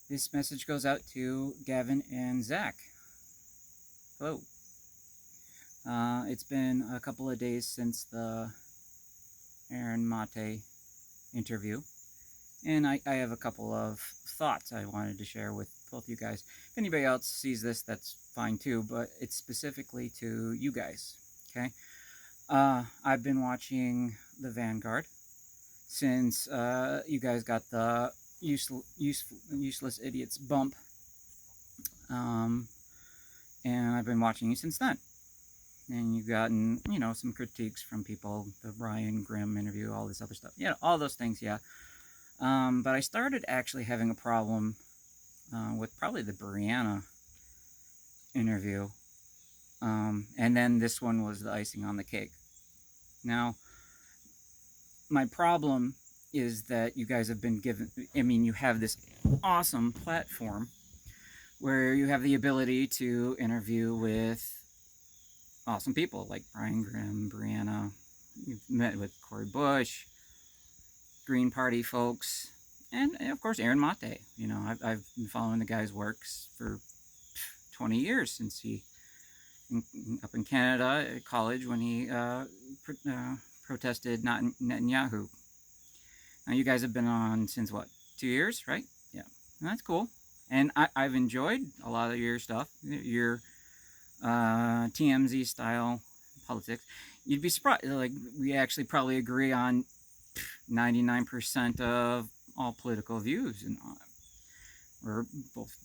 This message goes out to Gavin and Zach. Hello. It's been a couple of days since the Aaron Maté interview, and I have a couple of thoughts I wanted to share with both you guys. If anybody else sees this, that's fine too, but it's specifically to you guys, okay? I've been watching the Vanguard since you guys got the useless idiots bump, and I've been watching you since then. And you've gotten, some critiques from people, the Brian Grimm interview, all this other stuff. All those things, yeah. But I started actually having a problem with probably the Brianna interview. And then this one was the icing on the cake. Now, my problem is that you guys have been given, you have this awesome platform where you have the ability to interview with awesome people like Brian Grimm, Brianna. You've met with Corey Bush, Green Party folks, and of course Aaron Maté. I've been following the guy's works for 20 years since he, up in Canada at college when he protested not Netanyahu. Now you guys have been on since what, 2 years, right? Yeah, that's cool. And I've enjoyed a lot of your stuff, your TMZ style politics. You'd be surprised, like, we actually probably agree on 99% of all political views, and we're both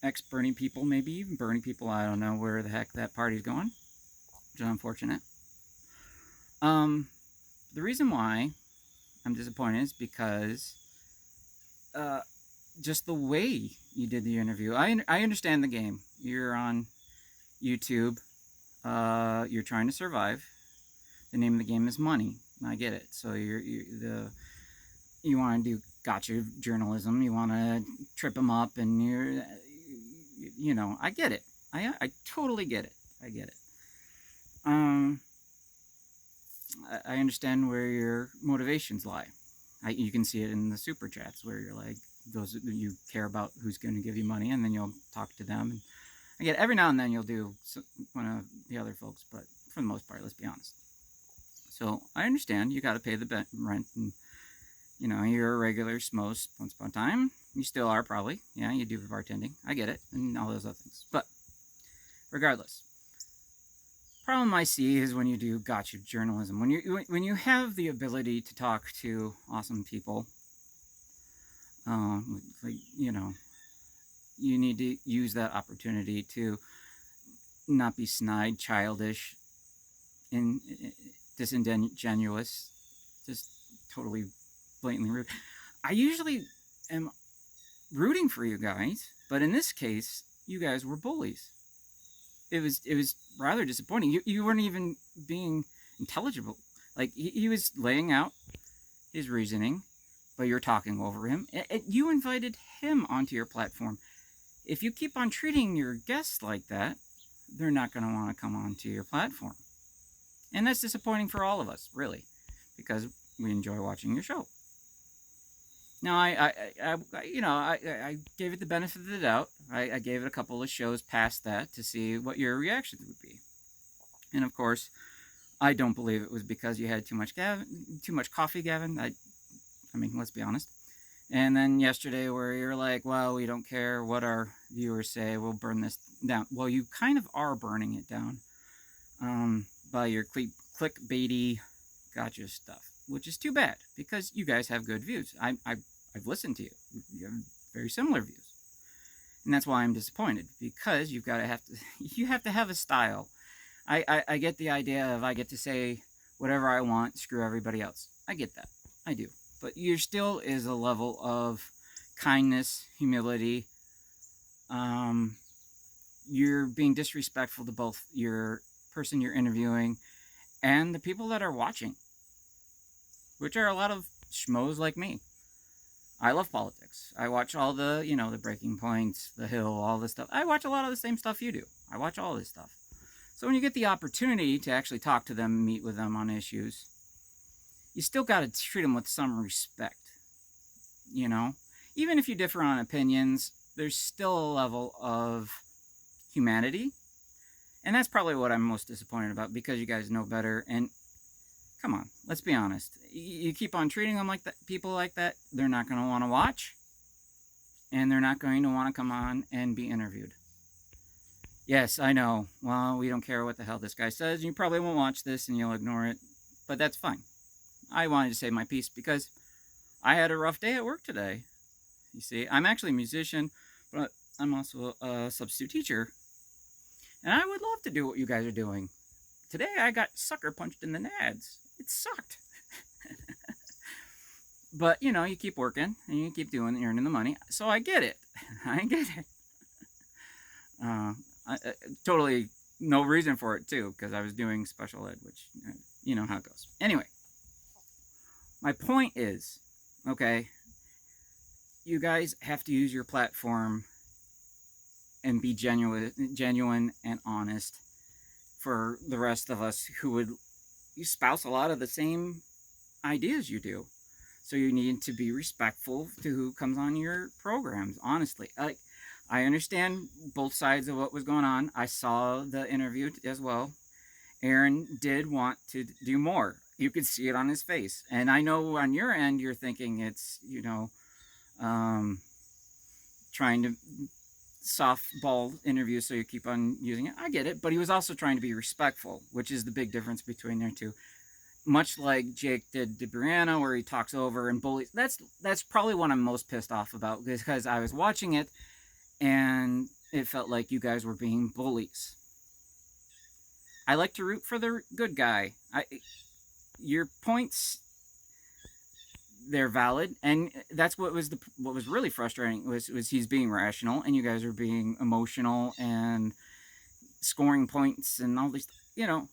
ex-Bernie people, maybe even Bernie people. I don't know where the heck that party's going, which is unfortunate. The reason why I'm disappointed is because just the way you did the interview. I understand the game. You're on YouTube. You're trying to survive. The name of the game is money. I get it. So you want to do gotcha journalism. You want to trip them up, and I get it. I totally get it. I get it. I understand where your motivations lie. You can see it in the super chats where you're like, those you care about who's going to give you money, and then you'll talk to them. And I get every now and then you'll do one of the other folks, but for the most part, let's be honest. So I understand you got to pay the rent, and you're a regular Smos once upon a time. You still are probably. Yeah, you do bartending. I get it, and all those other things. But regardless, problem I see is when you do gotcha journalism, when you have the ability to talk to awesome people. You need to use that opportunity to not be snide, childish, and disingenuous, just totally blatantly rude. I usually am rooting for you guys, but in this case, you guys were bullies. It was rather disappointing. You weren't even being intelligible. Like, he was laying out his reasoning, but you're talking over him. You invited him onto your platform. If you keep on treating your guests like that, they're not going to want to come onto your platform. And that's disappointing for all of us, really, because we enjoy watching your show. Now, I gave it the benefit of the doubt. I gave it a couple of shows past that to see what your reaction would be. And of course, I don't believe it was because you had too much coffee, Gavin. Let's be honest. And then yesterday where you're like, well, we don't care what our viewers say, we'll burn this down. Well, you kind of are burning it down by your clickbaity gotcha stuff, which is too bad because you guys have good views. I've listened to you. You have very similar views. And that's why I'm disappointed, because you have to have a style. I get the idea of I get to say whatever I want, screw everybody else. I get that. I do. But there still is a level of kindness, humility. You're being disrespectful to both your person you're interviewing and the people that are watching, which are a lot of schmoes like me. I love politics. I watch all the, the Breaking Points, The Hill, all this stuff. I watch a lot of the same stuff you do. I watch all this stuff. So when you get the opportunity to actually talk to them, meet with them on issues, you still got to treat them with some respect. even if you differ on opinions, there's still a level of humanity. And that's probably what I'm most disappointed about, because you guys know better. And come on, let's be honest. You keep on treating them like that, people like that, they're not going to want to watch. And they're not going to want to come on and be interviewed. Yes, I know. Well, we don't care what the hell this guy says. You probably won't watch this and you'll ignore it. But that's fine. I wanted to say my piece because I had a rough day at work today. You see, I'm actually a musician, but I'm also a substitute teacher. And I would love to do what you guys are doing. Today I got sucker punched in the nads. It sucked. But, you know, you keep working and you keep doing and earning the money. So I get it. I get it. Totally no reason for it, too, because I was doing special ed, which, you know how it goes. Anyway, my point is, okay, you guys have to use your platform and be genuine and honest for the rest of us who would espouse a lot of the same ideas you do. So you need to be respectful to who comes on your programs, honestly. I understand both sides of what was going on. I saw the interview as well. Aaron did want to do more. You could see it on his face. And I know on your end you're thinking it's, you know, trying to softball interview so you keep on using it. I get it. But he was also trying to be respectful, which is the big difference between their two. Much like Jake did to Brianna, where he talks over and bullies. That's probably what I'm most pissed off about, because I was watching it and it felt like you guys were being bullies. I like to root for the good guy. Your points, they're valid, and that's what was really frustrating was he's being rational and you guys are being emotional and scoring points and all these. You know,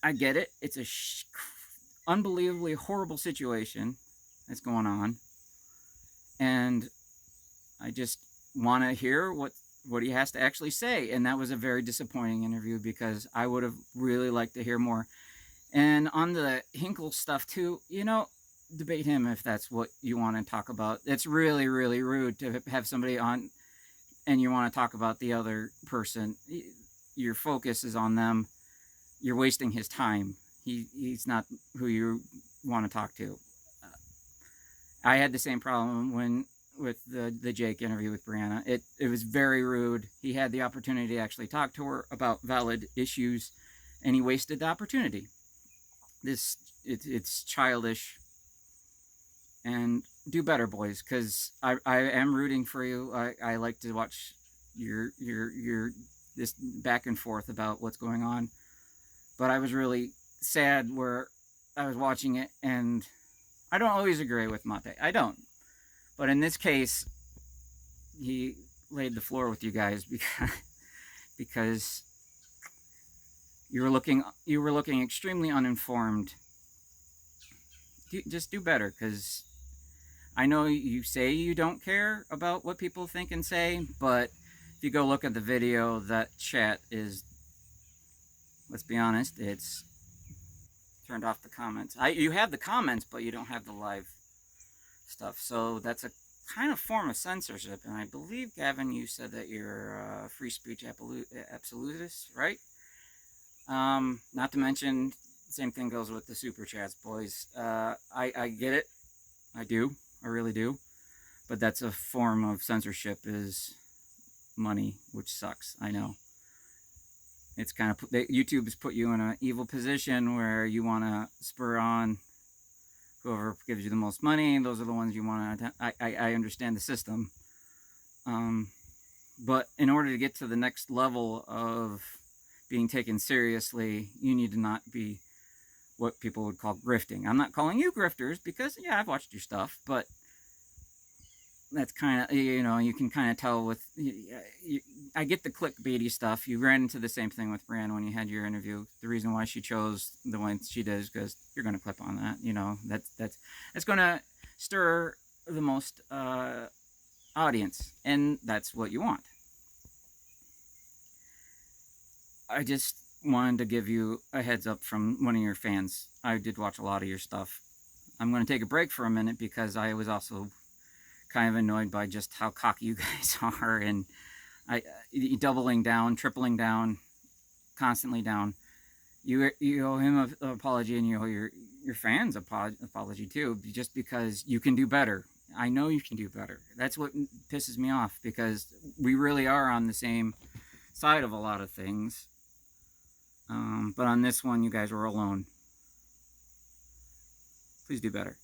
I get it. It's a unbelievably horrible situation that's going on, and I just want to hear what he has to actually say. And that was a very disappointing interview, because I would have really liked to hear more. And on the Hinkle stuff too, you know, debate him if that's what you want to talk about. It's really, really rude to have somebody on and you want to talk about the other person. Your focus is on them. You're wasting his time. He's not who you want to talk to. I had the same problem with the Jake interview with Brianna. It was very rude. He had the opportunity to actually talk to her about valid issues, and he wasted the opportunity. It's childish. And do better, boys, because I am rooting for you. I like to watch your this back and forth about what's going on. But I was really sad where I was watching it, and I don't always agree with Maté. I don't. But in this case, he laid the floor with you guys because you were looking extremely uninformed. Just do better, because I know you say you don't care about what people think and say, but if you go look at the video, that chat is, let's be honest, it's turned off the comments. You have the comments, but you don't have the live stuff. So that's a kind of form of censorship. And I believe, Gavin, you said that you're a free speech absolutist, right? Not to mention, same thing goes with the super chats, boys. I get it. I do. I really do. But that's a form of censorship, is money, which sucks. I know. It's kind of, YouTube has put you in an evil position where you want to spur on whoever gives you the most money. Those are the ones you want to. I understand the system. But in order to get to the next level of being taken seriously, you need to not be what people would call grifting. I'm not calling you grifters, because, yeah, I've watched your stuff, but that's kind of, you know, you can kind of tell with, I get the clickbaity stuff. You ran into the same thing with Brianna when you had your interview. The reason why she chose the one she did is because you're going to clip on that. You know, that's going to stir the most audience, and that's what you want. I just wanted to give you a heads up from one of your fans. I did watch a lot of your stuff. I'm going to take a break for a minute because I was also kind of annoyed by just how cocky you guys are, and doubling down, tripling down, constantly down. You owe him an apology, and you owe your fans apology too, just because you can do better. I know you can do better. That's what pisses me off, because we really are on the same side of a lot of things. But on this one, you guys were alone. Please do better.